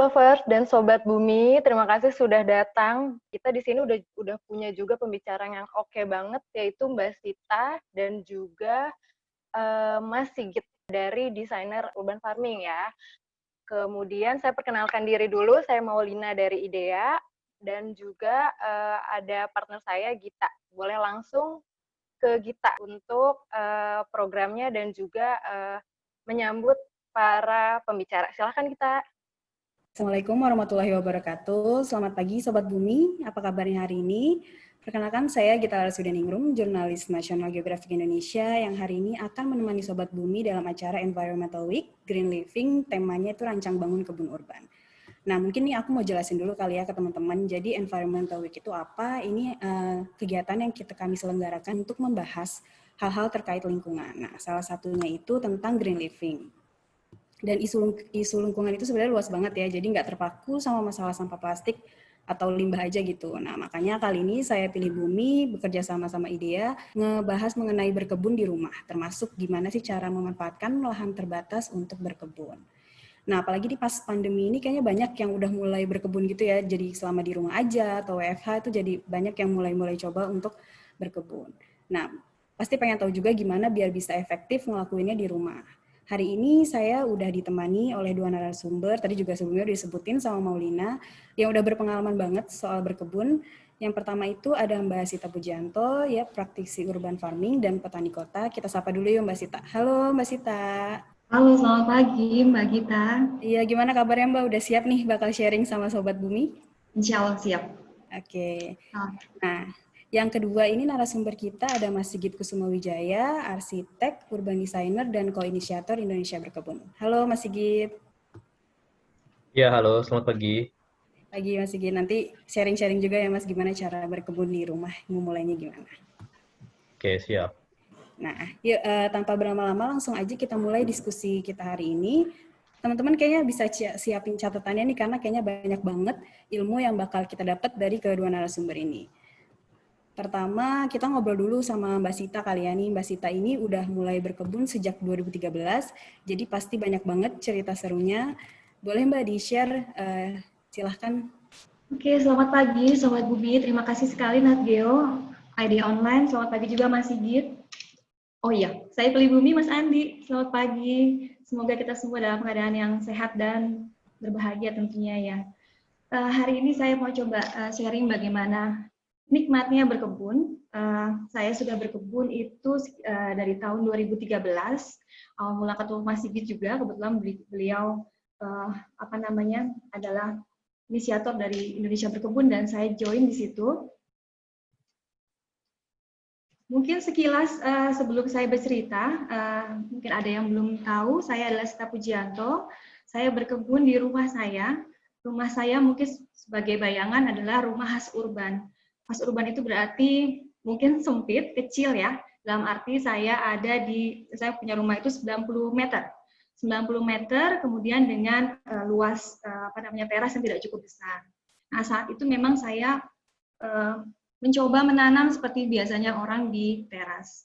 lovers dan sobat bumi, terima kasih sudah datang. Kita di sini udah punya juga pembicara yang oke banget, yaitu Mbak Sita dan juga Mas Sigit dari desainer urban farming ya. Kemudian saya perkenalkan diri dulu, saya Maulina dari IDEA dan juga ada partner saya Gita. Boleh langsung ke Gita untuk programnya dan juga menyambut para pembicara. Silahkan Gita. Assalamualaikum warahmatullahi wabarakatuh. Selamat pagi Sobat Bumi, apa kabarnya hari ini? Perkenalkan saya Gita Lasudiningrum, jurnalis National Geographic Indonesia yang hari ini akan menemani Sobat Bumi dalam acara Environmental Week, Green Living, temanya itu rancang bangun kebun urban. Nah mungkin nih aku mau jelasin dulu kali ya ke teman-teman, jadi Environmental Week itu apa? Ini kegiatan yang kami selenggarakan untuk membahas hal-hal terkait lingkungan. Nah salah satunya itu tentang Green Living. Dan isu lingkungan itu sebenarnya luas banget ya, jadi nggak terpaku sama masalah sampah plastik atau limbah aja gitu. Nah makanya kali ini saya pilih Bumi bekerja sama IDEA ngebahas mengenai berkebun di rumah, termasuk gimana sih cara memanfaatkan lahan terbatas untuk berkebun. Nah apalagi di pas pandemi ini kayaknya banyak yang udah mulai berkebun gitu ya, jadi selama di rumah aja atau WFH itu jadi banyak yang mulai coba untuk berkebun. Nah pasti pengen tahu juga gimana biar bisa efektif ngelakuinnya di rumah. Hari ini saya udah ditemani oleh dua narasumber, tadi juga sebelumnya udah disebutin sama Maulina, yang udah berpengalaman banget soal berkebun. Yang pertama itu ada Mbak Sita Pujianto, ya praktisi urban farming dan petani kota. Kita sapa dulu yuk Mbak Sita. Halo Mbak Sita. Halo, selamat pagi Mbak Gita. Iya, gimana kabarnya Mbak? Udah siap nih bakal sharing sama Sobat Bumi? Insya Allah siap. Oke. Nah, yang kedua ini narasumber kita ada Mas Sigit Kusumawijaya, arsitek, urban designer, dan co-inisiator Indonesia Berkebun. Halo Mas Sigit. Ya, halo, selamat pagi. Pagi Mas Sigit, nanti sharing-sharing juga ya Mas, gimana cara berkebun di rumah, mulainya gimana. Oke, siap. Nah, yuk tanpa berlama-lama langsung aja kita mulai diskusi kita hari ini. Teman-teman kayaknya bisa siapin catatannya nih, karena kayaknya banyak banget ilmu yang bakal kita dapat dari kedua narasumber ini. Pertama, kita ngobrol dulu sama Mbak Sita kali ya nih. Mbak Sita ini udah mulai berkebun sejak 2013, jadi pasti banyak banget cerita serunya. Boleh Mbak di-share, silahkan. Oke, selamat pagi Sobat Bumi. Terima kasih sekali Nat Geo, IDEA Online. Selamat pagi juga Mas Sigit. Oh iya, saya pilih Bumi Mas Andi. Selamat pagi. Semoga kita semua dalam keadaan yang sehat dan berbahagia tentunya ya. Hari ini saya mau coba sharing bagaimana nikmatnya berkebun. Saya sudah berkebun itu dari tahun 2013. Awal mula ketemu Mas Sigit juga, kebetulan beliau adalah inisiator dari Indonesia Berkebun dan saya join di situ. Mungkin sekilas sebelum saya bercerita, mungkin ada yang belum tahu, saya adalah Sita Pujianto. Saya berkebun di rumah saya. Rumah saya mungkin sebagai bayangan adalah rumah khas urban. Khas urban itu berarti mungkin sempit, kecil ya. Dalam arti saya punya rumah itu 90 meter. 90 meter, kemudian dengan luas teras yang tidak cukup besar. Nah, saat itu memang saya mencoba menanam seperti biasanya orang di teras.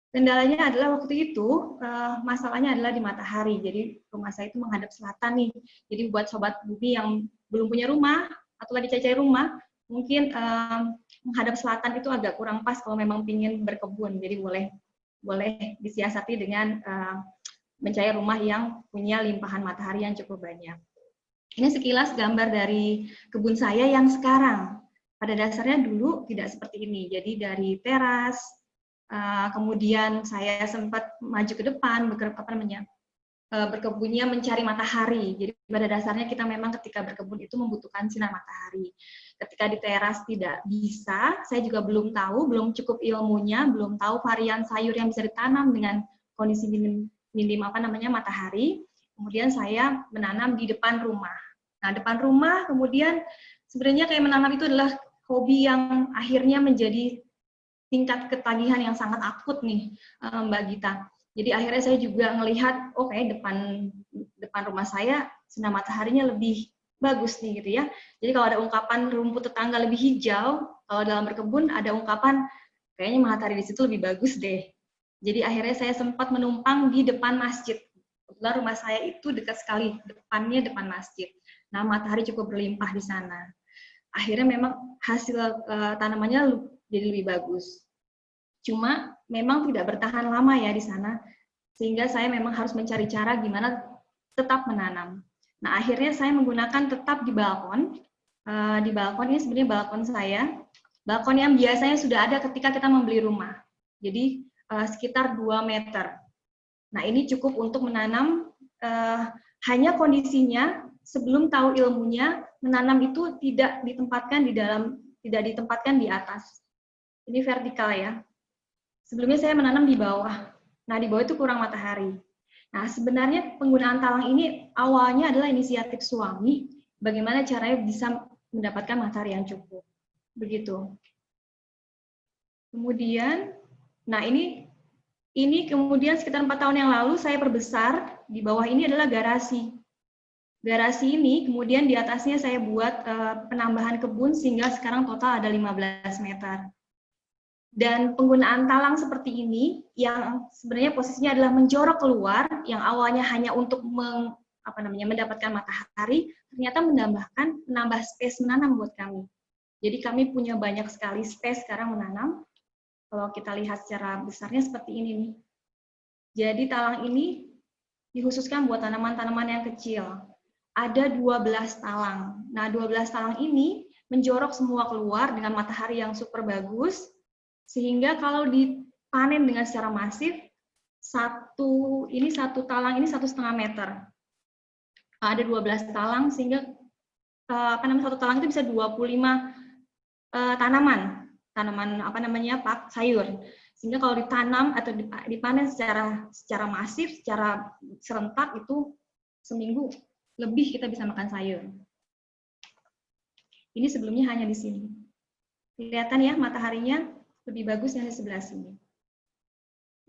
Kendalanya adalah waktu itu, masalahnya adalah di matahari. Jadi rumah saya itu menghadap selatan nih. Jadi buat Sobat Bumi yang belum punya rumah, atau lagi cari rumah, mungkin menghadap selatan itu agak kurang pas kalau memang ingin berkebun. Jadi boleh disiasati dengan mencari rumah yang punya limpahan matahari yang cukup banyak. Ini sekilas gambar dari kebun saya yang sekarang. Pada dasarnya dulu tidak seperti ini. Jadi dari teras, kemudian saya sempat maju ke depan, berkebunnya mencari matahari. Jadi pada dasarnya kita memang ketika berkebun itu membutuhkan sinar matahari. Ketika di teras tidak bisa, saya juga belum tahu, belum cukup ilmunya, belum tahu varian sayur yang bisa ditanam dengan kondisi minim matahari. Kemudian saya menanam di depan rumah. Nah, depan rumah kemudian sebenarnya kayak menanam itu adalah hobi yang akhirnya menjadi tingkat ketagihan yang sangat akut nih, Mbak Gita. Jadi akhirnya saya juga melihat, oke, depan rumah saya sinar mataharinya lebih bagus nih gitu ya. Jadi kalau ada ungkapan rumput tetangga lebih hijau, kalau dalam berkebun ada ungkapan kayaknya matahari di situ lebih bagus deh. Jadi akhirnya saya sempat menumpang di depan masjid. Kebetulan rumah saya itu dekat sekali, depannya depan masjid. Nah, matahari cukup berlimpah di sana. Akhirnya memang hasil tanamannya jadi lebih bagus. Cuma memang tidak bertahan lama ya di sana, sehingga saya memang harus mencari cara gimana tetap menanam. Nah, akhirnya saya menggunakan tetap di balkon. Di balkon ini sebenarnya balkon saya, balkon yang biasanya sudah ada ketika kita membeli rumah. Jadi sekitar 2 meter. Nah, ini cukup untuk menanam, hanya kondisinya sebelum tahu ilmunya, menanam itu tidak ditempatkan di atas. Ini vertikal ya. Sebelumnya saya menanam di bawah. Nah, di bawah itu kurang matahari. Nah, sebenarnya penggunaan talang ini awalnya adalah inisiatif suami, bagaimana caranya bisa mendapatkan matahari yang cukup. Begitu. Kemudian, nah ini kemudian sekitar 4 tahun yang lalu saya perbesar. Di bawah ini adalah garasi. Garasi ini kemudian di atasnya saya buat penambahan kebun sehingga sekarang total ada 15 meter. Dan penggunaan talang seperti ini yang sebenarnya posisinya adalah menjorok keluar, yang awalnya hanya untuk mendapatkan matahari, ternyata menambah space menanam buat kami. Jadi kami punya banyak sekali space sekarang menanam. Kalau kita lihat secara besarnya seperti ini nih. Jadi talang ini dikhususkan buat tanaman-tanaman yang kecil. Ada 12 talang. Nah, 12 talang ini menjorok semua keluar dengan matahari yang super bagus, sehingga kalau dipanen dengan secara masif, satu talang ini 1,5 meter. Ada 12 talang, sehingga satu talang itu bisa 25 tanaman sayur. Sehingga kalau ditanam atau dipanen secara masif, secara serentak, itu seminggu lebih kita bisa makan sayur. Ini sebelumnya hanya di sini. Kelihatan ya mataharinya lebih bagus yang di sebelah sini.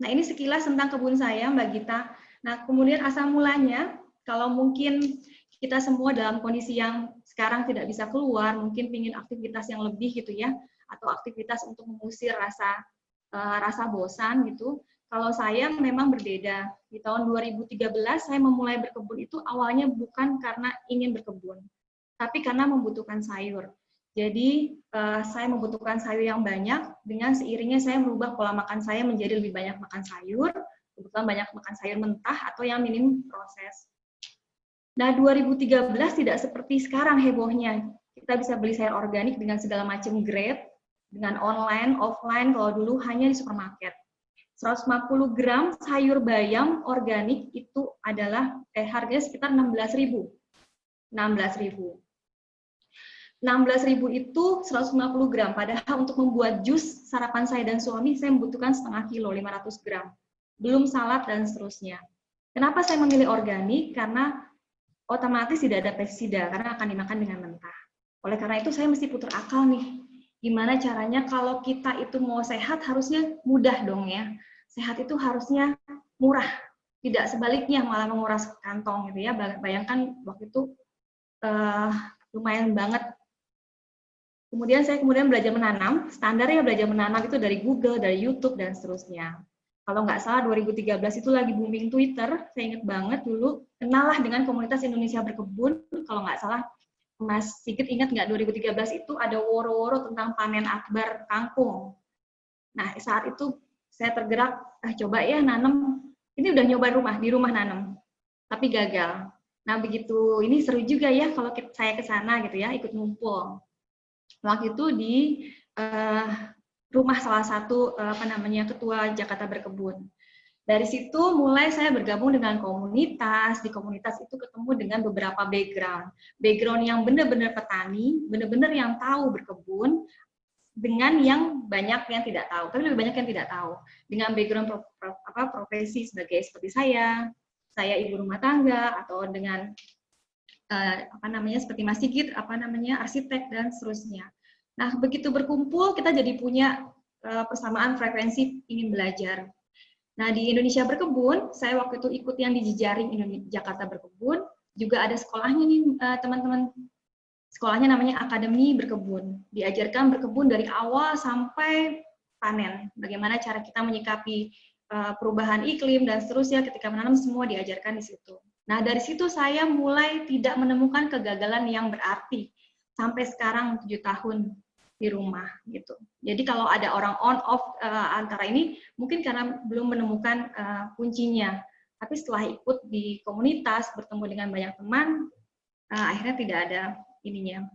Nah, ini sekilas tentang kebun saya, Mbak Gita. Nah, kemudian asal mulanya, kalau mungkin kita semua dalam kondisi yang sekarang tidak bisa keluar, mungkin ingin aktivitas yang lebih gitu ya, atau aktivitas untuk mengusir rasa bosan gitu. Kalau saya memang berbeda. Di tahun 2013 saya memulai berkebun itu awalnya bukan karena ingin berkebun, tapi karena membutuhkan sayur. Jadi saya membutuhkan sayur yang banyak, dengan seiringnya saya merubah pola makan saya menjadi lebih banyak makan sayur, kebetulan banyak makan sayur mentah atau yang minim proses. Nah, 2013 tidak seperti sekarang hebohnya. Kita bisa beli sayur organik dengan segala macam grade, dengan online, offline, kalau dulu hanya di supermarket. 150 gram sayur bayam organik itu adalah harganya sekitar 16.000. 16.000 itu 150 gram. Padahal untuk membuat jus sarapan saya dan suami, saya membutuhkan setengah kilo, 500 gram. Belum salad dan seterusnya. Kenapa saya memilih organik? Karena otomatis tidak ada pestisida, karena akan dimakan dengan mentah. Oleh karena itu saya mesti putar akal nih. Gimana caranya kalau kita itu mau sehat, harusnya mudah dong ya. Sehat itu harusnya murah. Tidak sebaliknya malah menguras kantong gitu ya. Bayangkan waktu itu lumayan banget. Kemudian saya belajar menanam. Standarnya belajar menanam itu dari Google, dari YouTube, dan seterusnya. Kalau nggak salah 2013 itu lagi booming Twitter, saya ingat banget dulu, kenalah dengan komunitas Indonesia Berkebun. Kalau nggak salah, Mas Sigit ingat nggak 2013 itu ada woro-woro tentang panen akbar kangkung. Nah, saat itu saya tergerak, coba ya nanam, ini udah nyoba di rumah nanam, tapi gagal. Nah, begitu, ini seru juga ya kalau saya ke sana gitu ya, ikut ngumpul. Waktu itu di rumah salah satu ketua Jakarta Berkebun. Dari situ mulai saya bergabung dengan komunitas. Di komunitas itu ketemu dengan beberapa background yang benar-benar petani, benar-benar yang tahu berkebun, dengan yang banyak yang tidak tahu, tapi lebih banyak yang tidak tahu. Dengan background profesi seperti saya ibu rumah tangga, atau dengan seperti Mas Sigit, arsitek dan seterusnya. Nah, begitu berkumpul kita jadi punya persamaan frekuensi ingin belajar. Nah, di Indonesia Berkebun, saya waktu itu ikut yang di Jejaring Jakarta Berkebun, juga ada sekolahnya nih teman-teman. Sekolahnya namanya Akademi Berkebun. Diajarkan berkebun dari awal sampai panen. Bagaimana cara kita menyikapi perubahan iklim dan seterusnya, ketika menanam semua diajarkan di situ. Nah, dari situ saya mulai tidak menemukan kegagalan yang berarti sampai sekarang 7 tahun di rumah gitu. Jadi kalau ada orang on off antara ini mungkin karena belum menemukan kuncinya. Tapi setelah ikut di komunitas, bertemu dengan banyak teman, akhirnya tidak ada ininya.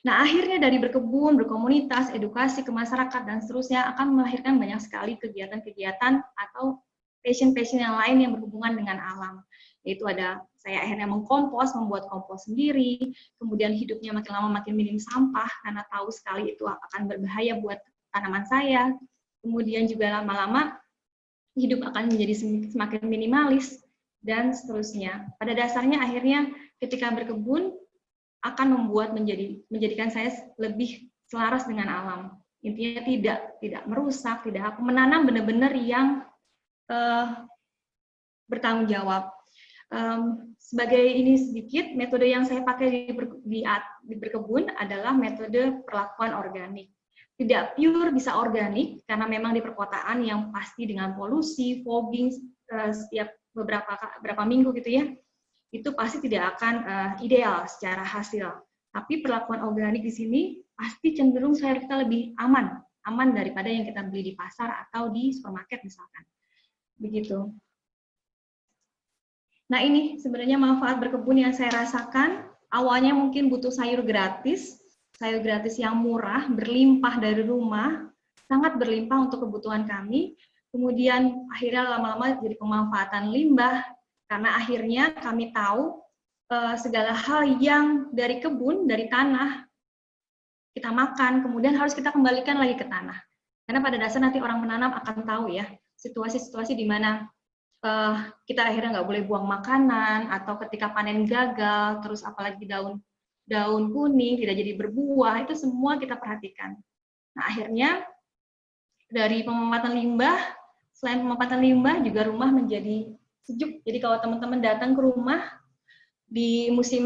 Nah, akhirnya dari berkebun, berkomunitas, edukasi ke masyarakat, dan seterusnya akan melahirkan banyak sekali kegiatan-kegiatan atau passion-passion yang lain yang berhubungan dengan alam. Yaitu ada, saya akhirnya mengkompos, membuat kompos sendiri, kemudian hidupnya makin lama makin minim sampah, karena tahu sekali itu akan berbahaya buat tanaman saya. Kemudian juga lama-lama hidup akan menjadi semakin minimalis, dan seterusnya. Pada dasarnya akhirnya ketika berkebun, akan menjadikan saya lebih selaras dengan alam. Intinya tidak merusak, tidak menanam benar-benar yang bertanggung jawab. Sebagai ini sedikit, metode yang saya pakai di berkebun adalah metode perlakuan organik. Tidak pure bisa organik, karena memang di perkotaan yang pasti dengan polusi, fogging setiap beberapa minggu gitu ya, itu pasti tidak akan ideal secara hasil. Tapi perlakuan organik di sini pasti cenderung kita lebih aman daripada yang kita beli di pasar atau di supermarket misalkan. Begitu. Nah, ini sebenarnya manfaat berkebun yang saya rasakan. Awalnya mungkin butuh sayur gratis yang murah, berlimpah dari rumah, sangat berlimpah untuk kebutuhan kami. Kemudian akhirnya lama-lama jadi pemanfaatan limbah, karena akhirnya kami tahu segala hal yang dari kebun, dari tanah, kita makan, kemudian harus kita kembalikan lagi ke tanah. Karena pada dasar nanti orang menanam akan tahu ya, situasi-situasi di mana kita akhirnya nggak boleh buang makanan, atau ketika panen gagal, terus apalagi daun kuning tidak jadi berbuah, itu semua kita perhatikan. Nah, akhirnya dari pemanfaatan limbah, selain pemanfaatan limbah, juga rumah menjadi sejuk. Jadi kalau teman-teman datang ke rumah di musim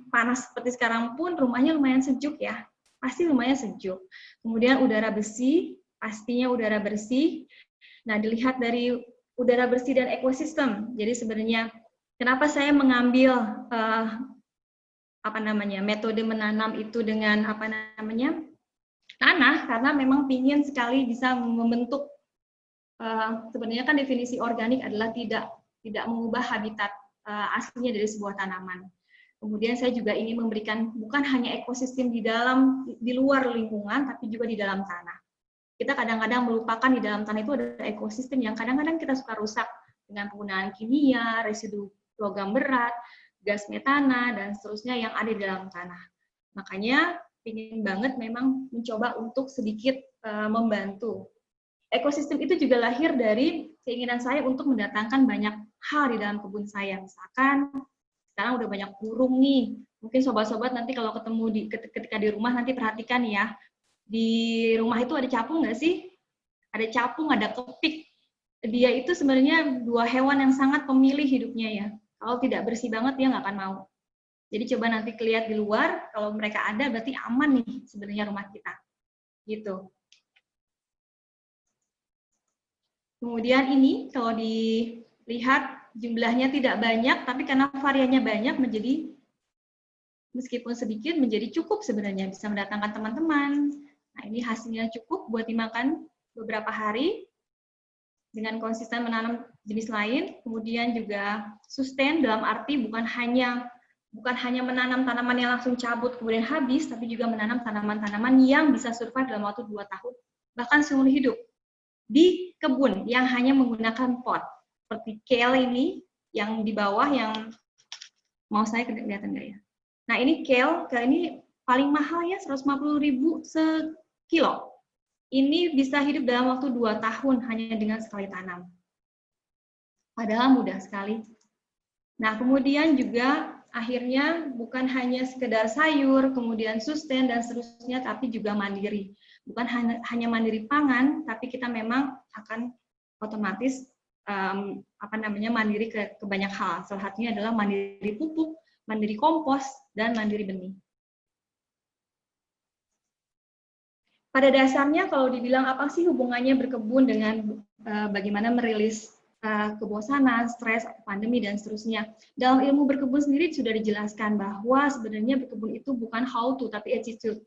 panas seperti sekarang pun rumahnya lumayan sejuk ya. Pasti lumayan sejuk. Kemudian udara bersih, pastinya udara bersih. Nah, dilihat dari udara bersih dan ekosistem. Jadi sebenarnya kenapa saya mengambil metode menanam itu dengan tanah, karena memang ingin sekali bisa membentuk. Sebenarnya kan definisi organik adalah tidak mengubah habitat aslinya dari sebuah tanaman. Kemudian saya juga ingin memberikan bukan hanya ekosistem di luar lingkungan, tapi juga di dalam tanah. Kita kadang-kadang melupakan di dalam tanah itu ada ekosistem yang kadang-kadang kita suka rusak dengan penggunaan kimia, residu logam berat, gas metana, dan seterusnya yang ada di dalam tanah. Makanya ingin banget memang mencoba untuk sedikit membantu. Ekosistem itu juga lahir dari keinginan saya untuk mendatangkan banyak hal di dalam kebun saya. Misalkan sekarang udah banyak burung nih. Mungkin sobat-sobat nanti kalau ketemu ketika di rumah nanti perhatikan ya. Di rumah itu ada capung nggak sih? Ada capung, ada kepik. Dia itu sebenarnya dua hewan yang sangat pemilih hidupnya ya. Kalau tidak bersih banget dia nggak akan mau. Jadi coba nanti lihat di luar, kalau mereka ada berarti aman nih sebenarnya rumah kita. Gitu. Kemudian ini kalau dilihat jumlahnya tidak banyak, tapi karena variannya banyak menjadi meskipun sedikit menjadi cukup sebenarnya, bisa mendatangkan teman-teman. Nah, ini hasilnya cukup buat dimakan beberapa hari dengan konsisten menanam jenis lain. Kemudian juga sustain dalam arti bukan hanya menanam tanaman yang langsung cabut kemudian habis, tapi juga menanam tanaman-tanaman yang bisa survive dalam waktu 2 tahun, bahkan seumur hidup. Di kebun yang hanya menggunakan pot seperti kale ini yang di bawah, yang mau saya kelihatan nggak ya? Nah, ini kale ini paling mahal ya, 150.000 sekilo. Ini bisa hidup dalam waktu 2 tahun hanya dengan sekali tanam. Padahal mudah sekali. Nah, kemudian juga akhirnya bukan hanya sekedar sayur, kemudian sustain dan seterusnya, tapi juga mandiri. Bukan hanya mandiri pangan, tapi kita memang akan otomatis mandiri ke banyak hal. Salah satunya adalah mandiri pupuk, mandiri kompos, dan mandiri benih. pada dasarnya kalau dibilang apa sih hubungannya berkebun dengan bagaimana merilis kebosanan, stres, pandemi, dan seterusnya. Dalam ilmu berkebun sendiri sudah dijelaskan bahwa sebenarnya berkebun itu bukan how to, tapi attitude.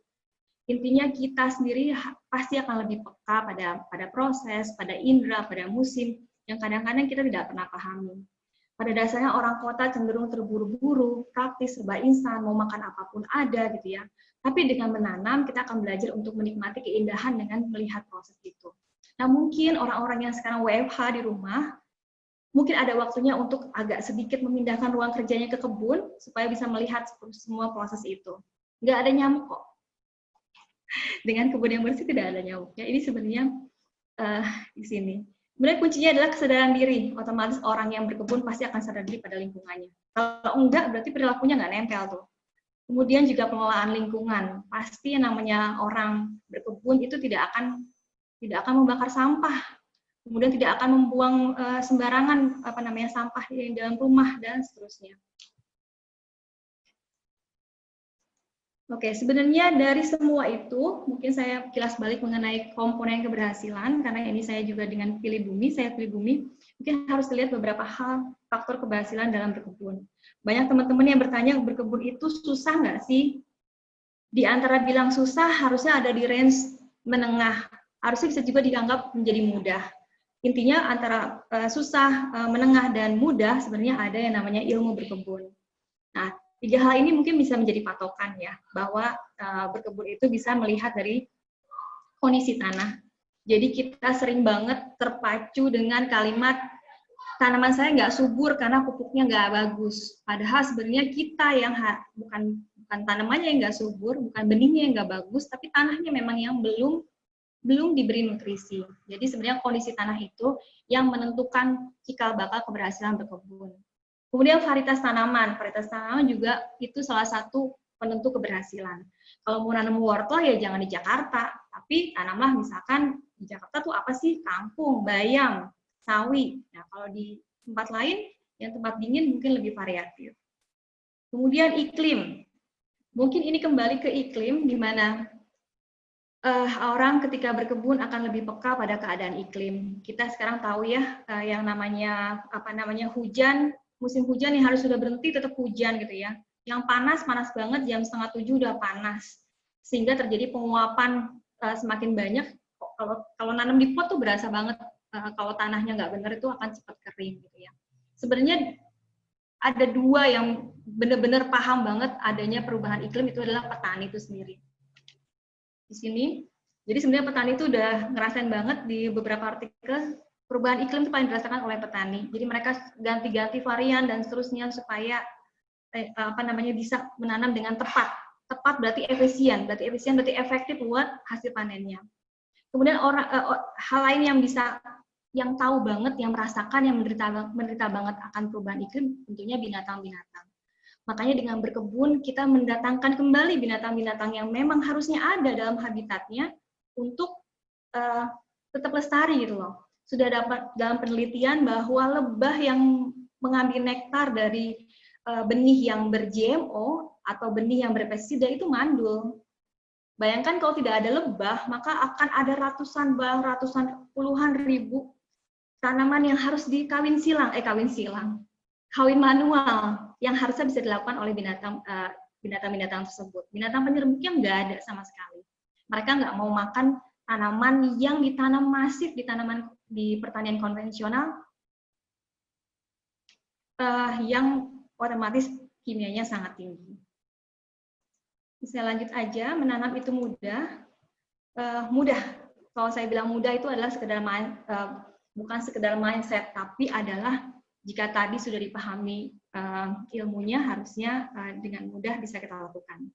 Intinya kita sendiri pasti akan lebih peka pada proses, pada indera, pada musim, yang kadang-kadang kita tidak pernah pahami. Pada dasarnya orang kota cenderung terburu-buru, praktis, serba instan, mau makan apapun ada gitu ya. Tapi dengan menanam, kita akan belajar untuk menikmati keindahan dengan melihat proses itu. Nah mungkin orang-orang yang sekarang WFH di rumah, mungkin ada waktunya untuk agak sedikit memindahkan ruang kerjanya ke kebun, supaya bisa melihat semua proses itu. Nggak ada nyamuk kok. Dengan kebun yang bersih tidak ada nyamuknya. Ini sebenarnya di sini. Sebenarnya kuncinya adalah kesadaran diri. Otomatis orang yang berkebun pasti akan sadar diri pada lingkungannya. Kalau enggak, berarti perilakunya nggak nempel tuh. Kemudian juga pengelolaan lingkungan. Pasti yang namanya orang berkebun itu tidak akan membakar sampah. Kemudian tidak akan membuang sembarangan sampah di dalam rumah dan seterusnya. Oke, sebenarnya dari semua itu, mungkin saya kilas balik mengenai komponen keberhasilan, karena ini saya juga dengan pilih bumi, mungkin harus dilihat beberapa hal faktor keberhasilan dalam berkebun. Banyak teman-teman yang bertanya, berkebun itu susah nggak sih? Di antara bilang susah, harusnya ada di range menengah, harusnya bisa juga dianggap menjadi mudah. Intinya antara susah, menengah, dan mudah, sebenarnya ada yang namanya ilmu berkebun. Nah, 3 hal ini mungkin bisa menjadi patokan ya, bahwa berkebun itu bisa melihat dari kondisi tanah. Jadi kita sering banget terpacu dengan kalimat, tanaman saya nggak subur karena pupuknya nggak bagus. Padahal sebenarnya kita yang bukan tanamannya yang nggak subur, bukan benihnya yang nggak bagus, tapi tanahnya memang yang belum diberi nutrisi. Jadi sebenarnya kondisi tanah itu yang menentukan cikal bakal keberhasilan berkebun. Kemudian varietas tanaman juga itu salah satu penentu keberhasilan. Kalau mau nanam wortel ya jangan di Jakarta, tapi tanamlah misalkan di Jakarta tuh apa sih? Kangkung, bayam, sawi. Nah kalau di tempat lain, yang tempat dingin mungkin lebih variatif. Kemudian iklim. Mungkin ini kembali ke iklim, di mana orang ketika berkebun akan lebih peka pada keadaan iklim. Kita sekarang tahu ya, yang namanya hujan, musim hujan yang harus sudah berhenti tetap hujan gitu ya. Yang panas banget, jam 6:30 udah panas. Sehingga terjadi penguapan semakin banyak. Kalau nanam di pot tuh berasa banget, kalau tanahnya nggak benar itu akan cepat kering gitu ya. Sebenarnya ada 2 yang benar-benar paham banget adanya perubahan iklim, itu adalah petani itu sendiri. Di sini, jadi sebenarnya petani itu udah ngerasain banget di beberapa artikel, perubahan iklim itu paling dirasakan oleh petani. Jadi mereka ganti-ganti varian dan seterusnya supaya bisa menanam dengan tepat. Tepat berarti efisien, berarti efektif buat hasil panennya. Kemudian hal lain yang tahu banget, yang merasakan, yang menderita banget akan perubahan iklim, tentunya binatang-binatang. Makanya dengan berkebun kita mendatangkan kembali binatang-binatang yang memang harusnya ada dalam habitatnya untuk tetap lestari gitu loh. Sudah dapat dalam penelitian bahwa lebah yang mengambil nektar dari benih yang ber-GMO atau benih yang berpestisida itu mandul. Bayangkan kalau tidak ada lebah, maka akan ada puluhan ribu tanaman yang harus kawin manual yang harusnya bisa dilakukan oleh binatang-binatang tersebut. Binatang penyerbunya nggak ada sama sekali. Mereka nggak mau makan tanaman yang ditanam masif di pertanian konvensional yang otomatis kimianya sangat tinggi. Bisa lanjut aja, menanam itu mudah. Mudah, kalau saya bilang mudah itu adalah bukan sekedar mindset, tapi adalah jika tadi sudah dipahami ilmunya, harusnya dengan mudah bisa kita lakukan.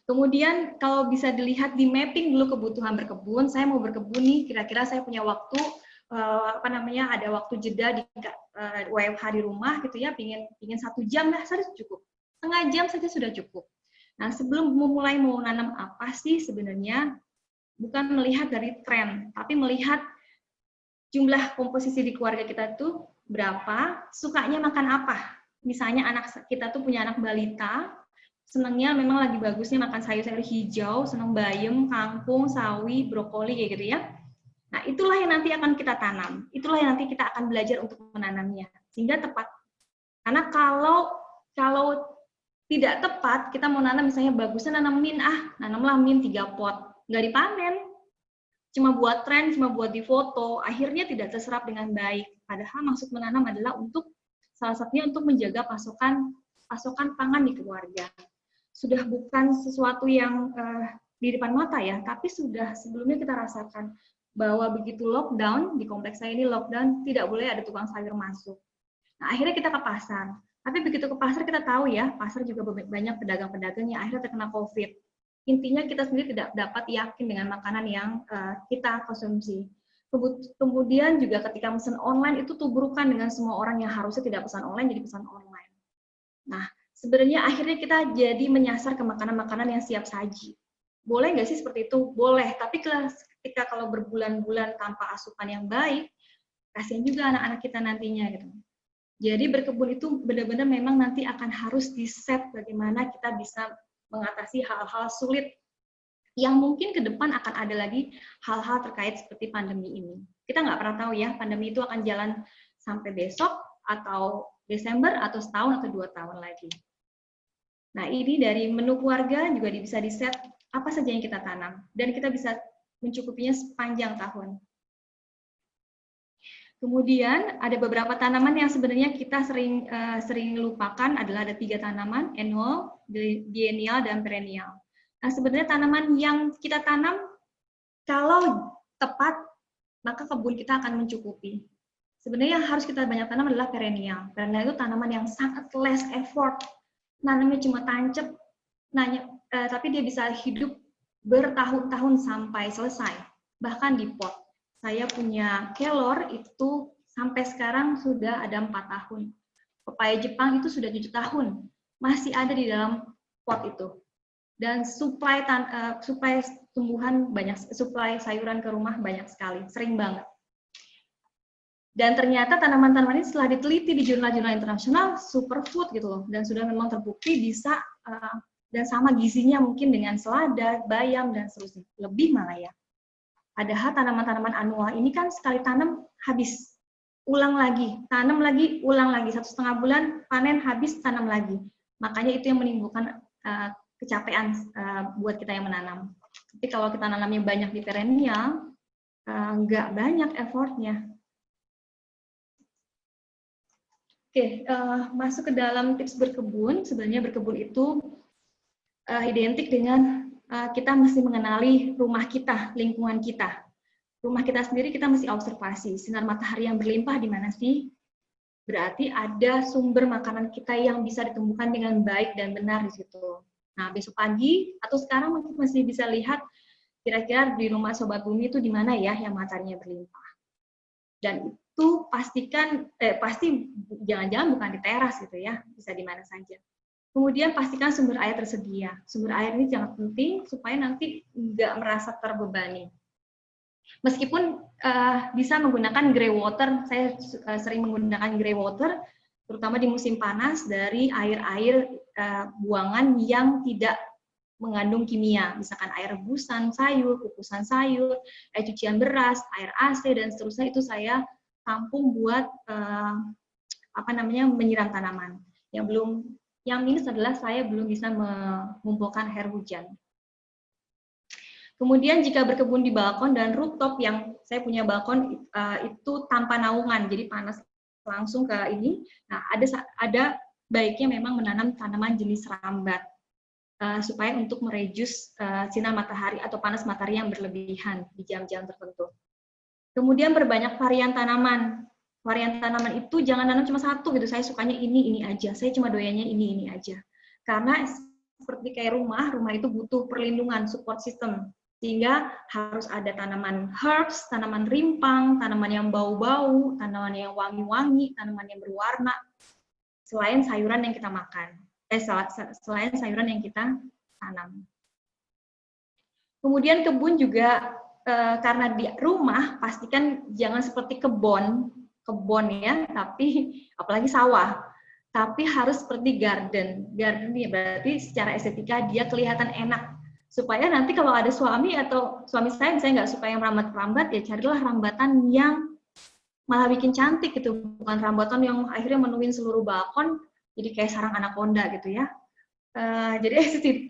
Kemudian kalau bisa dilihat di mapping dulu kebutuhan berkebun, saya mau berkebun nih, kira-kira saya punya waktu, ada waktu jeda di WFH di rumah gitu ya, pingin 1 jam lah, sudah cukup. Setengah jam saja sudah cukup. Nah, sebelum memulai mau nanam apa sih sebenarnya, bukan melihat dari tren, tapi melihat jumlah komposisi di keluarga kita tuh berapa, sukanya makan apa. Misalnya anak kita tuh punya anak balita, senangnya memang lagi bagusnya makan sayur-sayur hijau, senang bayam, kangkung, sawi, brokoli kayak gitu ya. Nah, itulah yang nanti akan kita tanam. Itulah yang nanti kita akan belajar untuk menanamnya. Sehingga tepat. Karena kalau tidak tepat, kita mau nanam misalnya bagusnya nanam mint, nanamlah mint 3 pot. Nggak dipanen. Cuma buat tren, cuma buat difoto. Akhirnya tidak terserap dengan baik. Padahal maksud menanam adalah untuk salah satunya untuk menjaga pasokan pangan di keluarga. Sudah bukan sesuatu yang di depan mata ya, tapi sudah sebelumnya kita rasakan bahwa begitu lockdown, di kompleks saya ini lockdown, tidak boleh ada tukang sayur masuk. Nah, akhirnya kita ke pasar. Tapi begitu ke pasar kita tahu ya, pasar juga banyak pedagang-pedagang yang akhirnya terkena COVID. Intinya kita sendiri tidak dapat yakin dengan makanan yang kita konsumsi. Kemudian juga ketika pesan online itu tubrukan dengan semua orang yang harusnya tidak pesan online jadi pesan online. Nah, sebenarnya akhirnya kita jadi menyasar ke makanan-makanan yang siap saji. Boleh nggak sih seperti itu? Boleh, tapi ketika kalau berbulan-bulan tanpa asupan yang baik, kasihan juga anak-anak kita nantinya gitu. Jadi berkebun itu benar-benar memang nanti akan harus di-set bagaimana kita bisa mengatasi hal-hal sulit yang mungkin ke depan akan ada lagi hal-hal terkait seperti pandemi ini. Kita nggak pernah tahu ya, pandemi itu akan jalan sampai besok atau Desember atau setahun atau 2 tahun lagi. Nah, ini dari menu keluarga juga bisa di-set apa saja yang kita tanam, dan kita bisa mencukupinya sepanjang tahun. Kemudian ada beberapa tanaman yang sebenarnya kita sering lupakan, adalah ada 3 tanaman, annual, biennial, dan perennial. Nah, sebenarnya tanaman yang kita tanam, kalau tepat, maka kebun kita akan mencukupi. Sebenarnya yang harus kita banyak tanam adalah perennial. Perennial itu tanaman yang sangat less effort, nanamnya cuma tancap, tapi dia bisa hidup bertahun-tahun sampai selesai, bahkan di pot. Saya punya kelor itu sampai sekarang sudah ada 4 tahun. Pepaya Jepang itu sudah 7 tahun, masih ada di dalam pot itu. Dan supply tumbuhan banyak, supply sayuran ke rumah banyak sekali, sering banget. Dan ternyata tanaman-tanaman ini setelah diteliti di jurnal-jurnal internasional superfood gitu loh, dan sudah memang terbukti bisa dan sama gizinya mungkin dengan selada, bayam, dan seterusnya. Lebih malah ya. Padahal tanaman-tanaman annual ini kan sekali tanam habis, ulang lagi, tanam lagi, ulang lagi, 1,5 bulan panen habis, tanam lagi. Makanya itu yang menimbulkan kecapean buat kita yang menanam. Tapi kalau kita nanamnya banyak di perennial, nggak banyak effortnya. Oke, masuk ke dalam tips berkebun. Sebenarnya berkebun itu identik dengan kita mesti mengenali rumah kita, lingkungan kita. Rumah kita sendiri kita mesti observasi, sinar matahari yang berlimpah di mana sih? Berarti ada sumber makanan kita yang bisa ditemukan dengan baik dan benar di situ. Nah, besok pagi atau sekarang mungkin masih bisa lihat kira-kira di rumah Sobat Bumi itu di mana ya yang mataharinya berlimpah. Dan itu pastikan, pasti jangan-jangan bukan di teras gitu ya, bisa di mana saja. Kemudian pastikan sumber air tersedia. Sumber air ini sangat penting supaya nanti nggak merasa terbebani. Meskipun bisa menggunakan grey water, saya sering menggunakan grey water, terutama di musim panas dari air-air buangan yang tidak mengandung kimia, misalkan air rebusan sayur, kukusan sayur, air cucian beras, air AC, dan seterusnya itu saya tampung buat menyiram tanaman. Yang minus adalah saya belum bisa mengumpulkan air hujan. Kemudian jika berkebun di balkon dan rooftop, yang saya punya balkon itu tanpa naungan, jadi panas langsung ke ini. Nah, ada baiknya memang menanam tanaman jenis rambat supaya untuk mereduce sinar matahari atau panas matahari yang berlebihan di jam-jam tertentu. Kemudian berbanyak varian tanaman. Varian tanaman itu jangan nanam cuma satu gitu. Saya sukanya ini aja. Saya cuma doyannya ini aja. Karena seperti kayak rumah itu butuh perlindungan, support system. Sehingga harus ada tanaman herbs, tanaman rimpang, tanaman yang bau-bau, tanaman yang wangi-wangi, tanaman yang berwarna. Selain sayuran yang kita makan. Selain sayuran yang kita tanam. Kemudian kebun juga karena di rumah pastikan jangan seperti kebun ya, tapi apalagi sawah. tapi harus seperti garden. Garden ya berarti secara estetika dia kelihatan enak. Supaya nanti kalau ada suami atau suami saya misalnya nggak suka yang merambat-rambat, ya carilah rambatan yang malah bikin cantik gitu, bukan rambatan yang akhirnya menuin seluruh balkon, jadi kayak sarang anaconda gitu ya. Jadi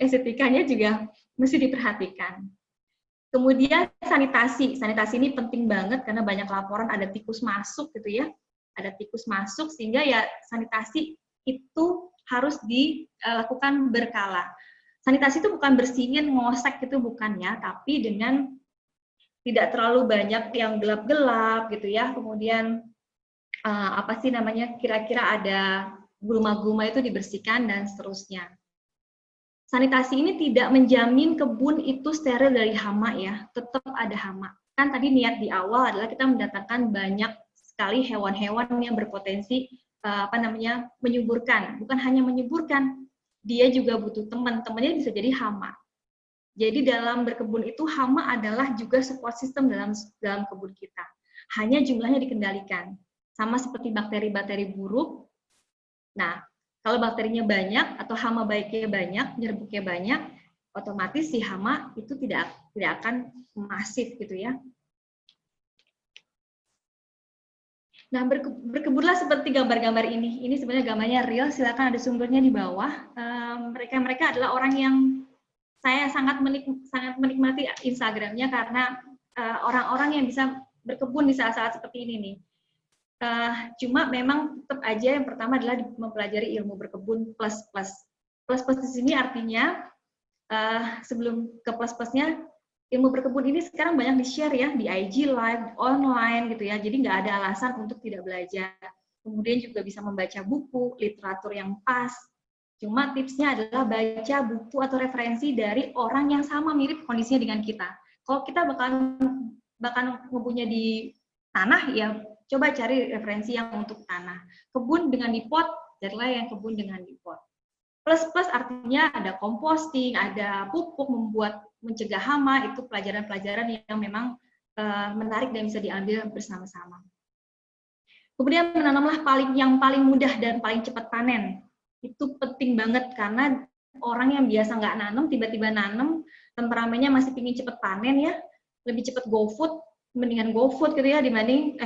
estetikanya juga mesti diperhatikan. Kemudian sanitasi ini penting banget karena banyak laporan ada tikus masuk gitu ya. Ada tikus masuk sehingga ya sanitasi itu harus dilakukan berkala. Sanitasi itu bukan bersihin, ngosek itu bukan ya, tapi dengan tidak terlalu banyak yang gelap-gelap gitu ya. Kemudian kira-kira ada gulma-gulma itu dibersihkan dan seterusnya. Sanitasi ini tidak menjamin kebun itu steril dari hama ya, tetap ada hama. Kan tadi niat di awal adalah kita mendatangkan banyak sekali hewan-hewan yang berpotensi menyuburkan. Bukan hanya menyuburkan, dia juga butuh teman-temannya bisa jadi hama. Jadi dalam berkebun itu hama adalah juga support system dalam kebun kita. Hanya jumlahnya dikendalikan. Sama seperti bakteri-bakteri buruk. Nah, kalau bakterinya banyak atau hama baiknya banyak, nyerbuknya banyak, otomatis si hama itu tidak akan masif gitu ya. Nah, berkebunlah seperti gambar-gambar ini. Ini sebenarnya gambarnya real, silakan ada sumbernya di bawah. Mereka adalah orang yang saya sangat menikmati Instagramnya karena orang-orang yang bisa berkebun di saat-saat seperti ini nih. Cuma memang tetap aja yang pertama adalah mempelajari ilmu berkebun plus-plus. Plus-plus di sini artinya sebelum ke plus-plusnya, ilmu berkebun ini sekarang banyak di-share ya, di IG Live, online gitu ya, jadi nggak ada alasan untuk tidak belajar. Kemudian juga bisa membaca buku, literatur yang pas. Cuma tipsnya adalah baca buku atau referensi dari orang yang sama mirip kondisinya dengan kita. Kalau kita bahkan ngebunya di tanah, ya coba cari referensi yang untuk tanah. Kebun dengan di pot, carilah yang kebun dengan di pot. Plus-plus artinya ada composting, ada pupuk mencegah hama, itu pelajaran-pelajaran yang memang menarik dan bisa diambil bersama-sama. Kemudian menanamlah yang paling mudah dan paling cepat panen. Itu penting banget karena orang yang biasa nggak nanam, tiba-tiba nanam, temperamennya masih pingin cepat panen ya, lebih cepat go food, mendingan go food gitu ya dibanding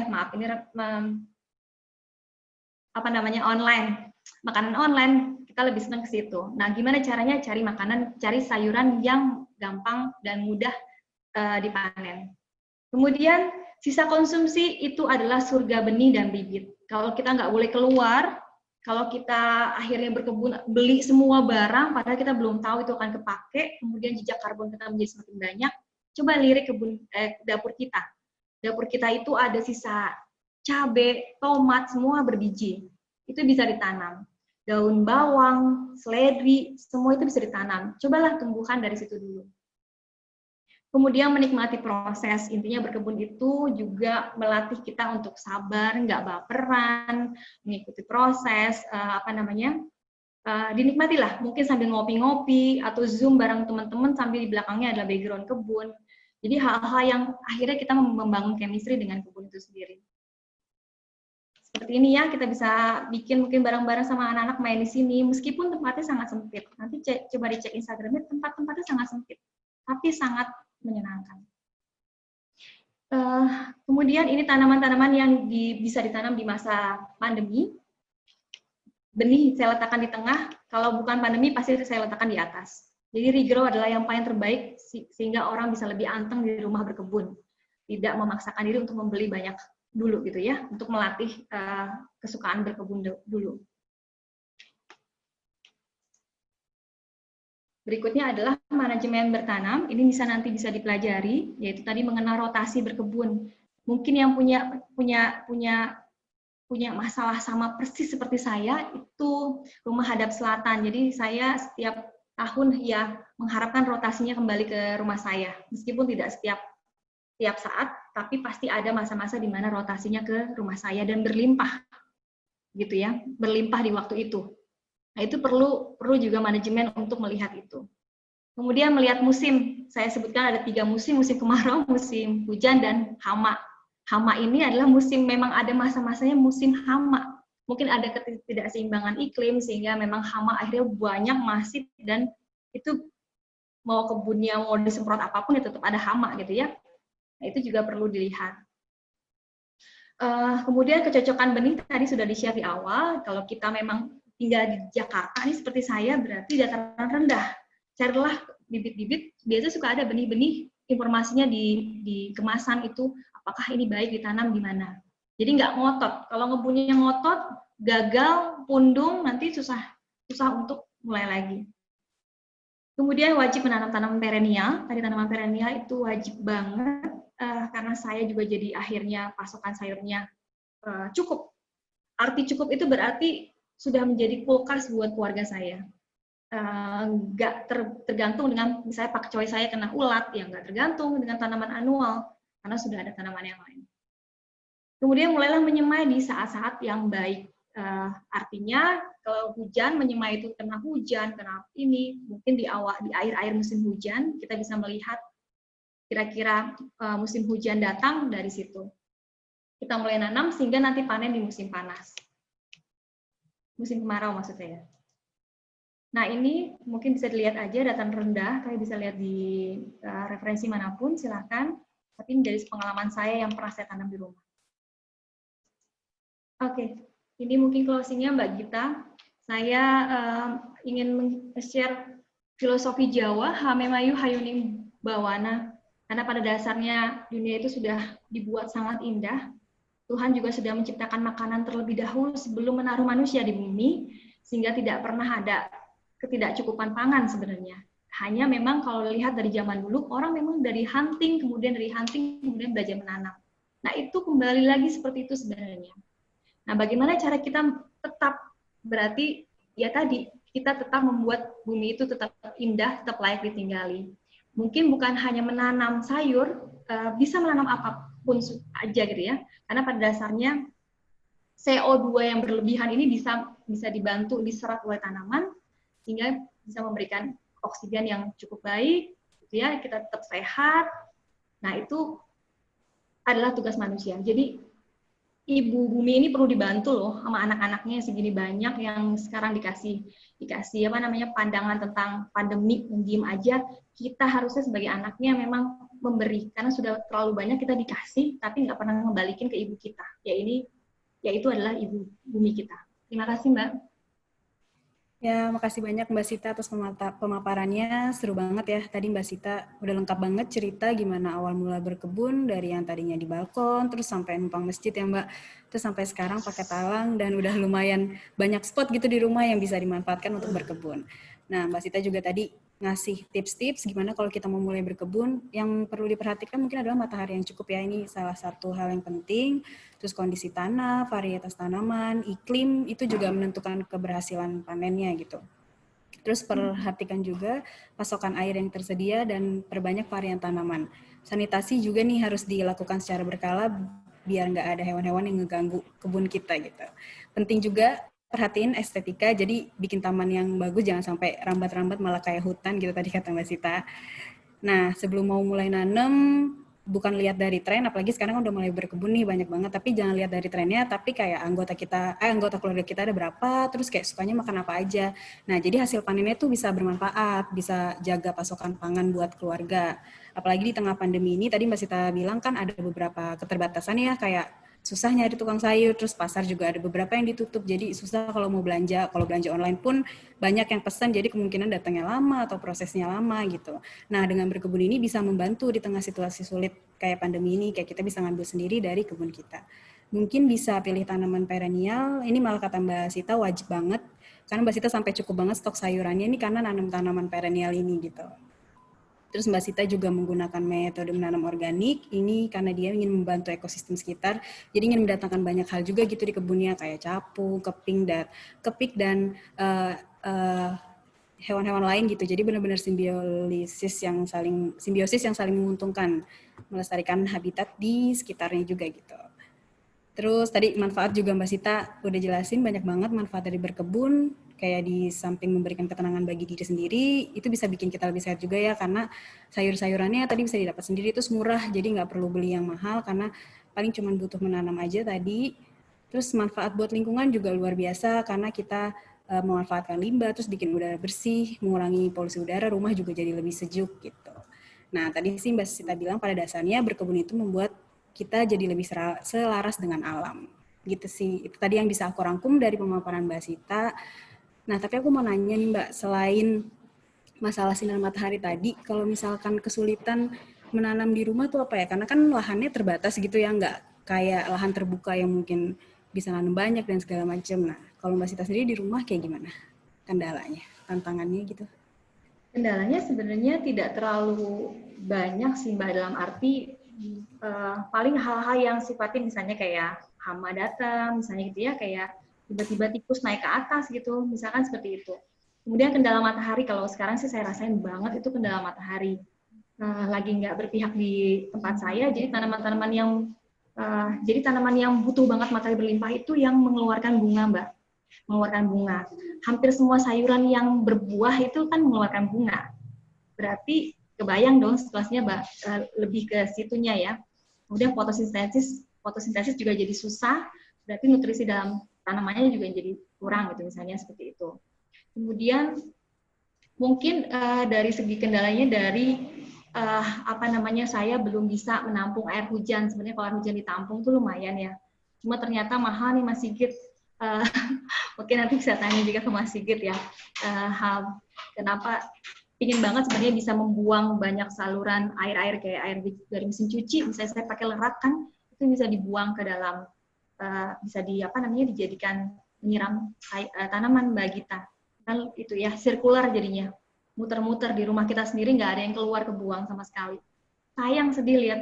online. Makanan online, kita lebih senang ke situ. Nah, gimana caranya cari sayuran yang gampang dan mudah dipanen. Kemudian, sisa konsumsi itu adalah surga benih dan bibit. Kalau kita nggak boleh keluar, kalau kita akhirnya berkebun, beli semua barang, padahal kita belum tahu itu akan kepake, kemudian jejak karbon kita menjadi semakin banyak, coba lirik dapur kita. Dapur kita itu ada sisa cabai, tomat, semua berbiji. Itu bisa ditanam. Daun bawang, seledri, semua itu bisa ditanam. Cobalah tumbuhkan dari situ dulu. Kemudian menikmati proses. Intinya berkebun itu juga melatih kita untuk sabar, nggak baperan, mengikuti proses, dinikmatilah. Mungkin sambil ngopi-ngopi, atau Zoom bareng teman-teman sambil di belakangnya adalah background kebun. Jadi hal-hal yang akhirnya kita membangun chemistry dengan kebun itu sendiri. Seperti ini ya, kita bisa bikin mungkin bareng-bareng sama anak-anak main di sini, meskipun tempatnya sangat sempit. Nanti coba dicek Instagramnya, tempat-tempatnya sangat sempit, tapi sangat menyenangkan. Kemudian ini tanaman-tanaman yang bisa ditanam di masa pandemi. Benih saya letakkan di tengah, kalau bukan pandemi pasti saya letakkan di atas. Jadi regrow adalah yang paling terbaik sehingga orang bisa lebih anteng di rumah berkebun. Tidak memaksakan diri untuk membeli banyak dulu gitu ya, untuk melatih kesukaan berkebun dulu. Berikutnya adalah manajemen bertanam. Ini nanti bisa dipelajari, yaitu tadi mengenal rotasi berkebun. Mungkin yang punya masalah sama persis seperti saya itu rumah hadap selatan. Jadi saya setiap tahun ya mengharapkan rotasinya kembali ke rumah saya, meskipun tidak setiap saat, tapi pasti ada masa-masa di mana rotasinya ke rumah saya dan berlimpah, gitu ya, berlimpah di waktu itu. Nah, itu perlu juga manajemen untuk melihat itu. Kemudian melihat musim, saya sebutkan ada 3 musim kemarau, musim hujan, dan hama. Hama ini adalah musim, memang ada masa-masanya musim hama. mungkin ada ketidakseimbangan iklim sehingga memang hama akhirnya banyak masif dan itu mau kebunnya mau disemprot apapun ya tetap ada hama gitu ya. Nah, itu juga perlu dilihat. Kemudian kecocokan benih tadi sudah di-share di awal. Kalau kita memang tinggal di Jakarta, ini seperti saya berarti dataran rendah. Carilah bibit-bibit, biasanya suka ada benih-benih, informasinya di kemasan itu, apakah ini baik ditanam di mana. Jadi nggak ngotot. Kalau ngebunyinya ngotot, gagal, pundung, nanti susah untuk mulai lagi. Kemudian wajib menanam tanaman perennial. Tadi tanaman perennial itu wajib banget. Karena saya juga jadi akhirnya pasokan sayurnya cukup. Arti cukup itu berarti sudah menjadi kulkas buat keluarga saya. Nggak tergantung dengan misalnya pakcoy saya kena ulat, ya nggak tergantung dengan tanaman annual, karena sudah ada tanaman yang lain. Kemudian mulailah menyemai di saat-saat yang baik. Artinya kalau hujan, menyemai itu kena hujan, kena ini, mungkin di akhir-akhir musim hujan, kita bisa melihat kira-kira musim hujan datang dari situ. Kita mulai nanam sehingga nanti panen di musim panas. Musim kemarau maksudnya ya. Nah ini mungkin bisa dilihat aja dataran rendah, kalian bisa lihat di referensi manapun, silahkan. Tapi ini dari pengalaman saya yang pernah saya tanam di rumah. Oke, ini mungkin closing-nya Mbak Gita. Saya ingin men-share filosofi Jawa, Hamemayu Hayuning Bawana. Karena pada dasarnya dunia itu sudah dibuat sangat indah. Tuhan juga sudah menciptakan makanan terlebih dahulu sebelum menaruh manusia di bumi, sehingga tidak pernah ada ketidakcukupan pangan sebenarnya. Hanya memang kalau lihat dari zaman dulu, orang memang dari hunting, kemudian belajar menanam. Nah itu kembali lagi seperti itu sebenarnya. Nah bagaimana cara kita tetap, berarti ya tadi, kita tetap membuat bumi itu tetap indah, tetap layak ditinggali. Mungkin bukan hanya menanam sayur, bisa menanam apapun aja gitu ya. Karena pada dasarnya CO2 yang berlebihan ini bisa dibantu diserap oleh tanaman sehingga bisa memberikan oksigen yang cukup baik, gitu ya. Kita tetap sehat. Nah itu adalah tugas manusia. Jadi ibu bumi ini perlu dibantu loh sama anak-anaknya segini banyak yang sekarang dikasih apa namanya pandangan tentang pandemi, yang diem aja. Kita harusnya sebagai anaknya memang memberi, karena sudah terlalu banyak kita dikasih tapi nggak pernah ngembalikin ke ibu kita. Yaitu adalah ibu bumi kita. Terima kasih Mbak. Ya, makasih banyak Mbak Sita atas pemaparannya, seru banget ya. Tadi Mbak Sita udah lengkap banget cerita gimana awal mula berkebun, dari yang tadinya di balkon, terus sampai numpang masjid ya Mbak, terus sampai sekarang pakai talang, dan udah lumayan banyak spot gitu di rumah yang bisa dimanfaatkan untuk berkebun. Nah, Mbak Sita juga tadi ngasih tips-tips gimana kalau kita mau mulai berkebun. Yang perlu diperhatikan mungkin adalah matahari yang cukup ya, ini salah satu hal yang penting. Terus kondisi tanah, varietas tanaman, iklim, itu juga menentukan keberhasilan panennya gitu. Terus perhatikan juga pasokan air yang tersedia dan perbanyak varian tanaman. Sanitasi juga nih harus dilakukan secara berkala biar nggak ada hewan-hewan yang ngeganggu kebun kita gitu. Penting juga perhatiin estetika, jadi bikin taman yang bagus, jangan sampai rambat-rambat malah kayak hutan gitu tadi kata Mbak Sita. Nah, sebelum mau mulai nanam, bukan lihat dari tren, apalagi sekarang udah mulai berkebun nih banyak banget, tapi jangan lihat dari trennya, tapi kayak anggota keluarga kita ada berapa, terus kayak sukanya makan apa aja. Nah, jadi hasil panennya tuh bisa bermanfaat, bisa jaga pasokan pangan buat keluarga. Apalagi di tengah pandemi ini, tadi Mbak Sita bilang kan ada beberapa keterbatasan ya, kayak susah nyari tukang sayur, terus pasar juga ada beberapa yang ditutup, jadi susah kalau mau belanja. Kalau belanja online pun banyak yang pesan, jadi kemungkinan datangnya lama atau prosesnya lama gitu. Nah, dengan berkebun ini bisa membantu di tengah situasi sulit kayak pandemi ini, kayak kita bisa ngambil sendiri dari kebun kita. Mungkin bisa pilih tanaman perennial, ini malah kata Mbak Sita wajib banget, karena Mbak Sita sampai cukup banget stok sayurannya ini karena nanam tanaman perennial ini gitu. Terus Mbak Sita juga menggunakan metode menanam organik, ini karena dia ingin membantu ekosistem sekitar, jadi ingin mendatangkan banyak hal juga gitu di kebunnya, kayak capung, kepik, dan hewan-hewan lain gitu. Jadi benar-benar simbiosis yang saling menguntungkan, melestarikan habitat di sekitarnya juga gitu. Terus tadi manfaat juga Mbak Sita udah jelasin banyak banget manfaat dari berkebun, kayak di samping memberikan ketenangan bagi diri sendiri, itu bisa bikin kita lebih sehat juga ya, karena sayur-sayurannya tadi bisa didapat sendiri, terus murah, jadi nggak perlu beli yang mahal, karena paling cuma butuh menanam aja tadi. Terus manfaat buat lingkungan juga luar biasa karena kita memanfaatkan limbah, terus bikin udara bersih, mengurangi polusi udara, rumah juga jadi lebih sejuk gitu. Nah, tadi sih Mbak Sita bilang pada dasarnya berkebun itu membuat kita jadi lebih selaras dengan alam. Gitu sih. Itu tadi yang bisa aku rangkum dari pemaparan Mbak Sita. Nah, tapi aku mau nanya nih Mbak, selain masalah sinar matahari tadi, kalau misalkan kesulitan menanam di rumah tuh apa ya? Karena kan lahannya terbatas gitu ya, nggak kayak lahan terbuka yang mungkin bisa nanam banyak dan segala macam. Nah, kalau Mbak Sita sendiri di rumah kayak gimana kendalanya, tantangannya gitu? Kendalanya sebenarnya tidak terlalu banyak sih Mbak, dalam arti paling hal-hal yang sifatnya misalnya kayak hama datang, misalnya gitu ya, kayak tiba-tiba tikus naik ke atas gitu, misalkan seperti itu. Kemudian kendala matahari, kalau sekarang sih saya rasain banget itu kendala matahari. Lagi nggak berpihak di tempat saya, jadi tanaman yang butuh banget matahari berlimpah itu yang mengeluarkan bunga, Mbak. Mengeluarkan bunga. Hampir semua sayuran yang berbuah itu kan mengeluarkan bunga. Berarti kebayang dong situasinya, Mbak, lebih ke situnya ya. Kemudian fotosintesis juga jadi susah, berarti nutrisi dalam tanamannya juga jadi kurang gitu, misalnya seperti itu. Kemudian mungkin dari segi kendalanya saya belum bisa menampung air hujan. Sebenarnya kalau air hujan ditampung tuh lumayan ya. Cuma ternyata mahal nih Mas Sigit. Mungkin nanti bisa tanya juga ke Mas Sigit ya. Kenapa ingin banget sebenarnya bisa membuang banyak saluran air kayak air dari mesin cuci, misalnya saya pakai lerak kan, itu bisa dibuang ke dalam, bisa dijadikan menyiram tanaman Mbak Gita. Kan itu ya, sirkular jadinya. Muter-muter di rumah kita sendiri, nggak ada yang keluar kebuang sama sekali. Sayang sedih lihat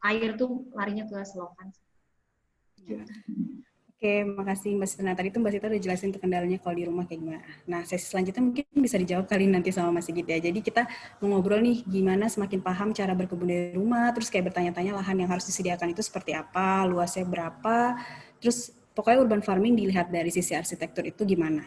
air tuh larinya ke selokan. Ya. Oke, makasih Mbak Sita. Nah, tadi tuh Mbak Sita udah jelasin tuh kendalanya kalau di rumah kayak gimana. Nah, sesi selanjutnya mungkin bisa dijawab kali nanti sama Mas Sigit ya. Jadi kita mau ngobrol nih gimana semakin paham cara berkebun di rumah, terus kayak bertanya-tanya lahan yang harus disediakan itu seperti apa, luasnya berapa, terus pokoknya urban farming dilihat dari sisi arsitektur itu gimana.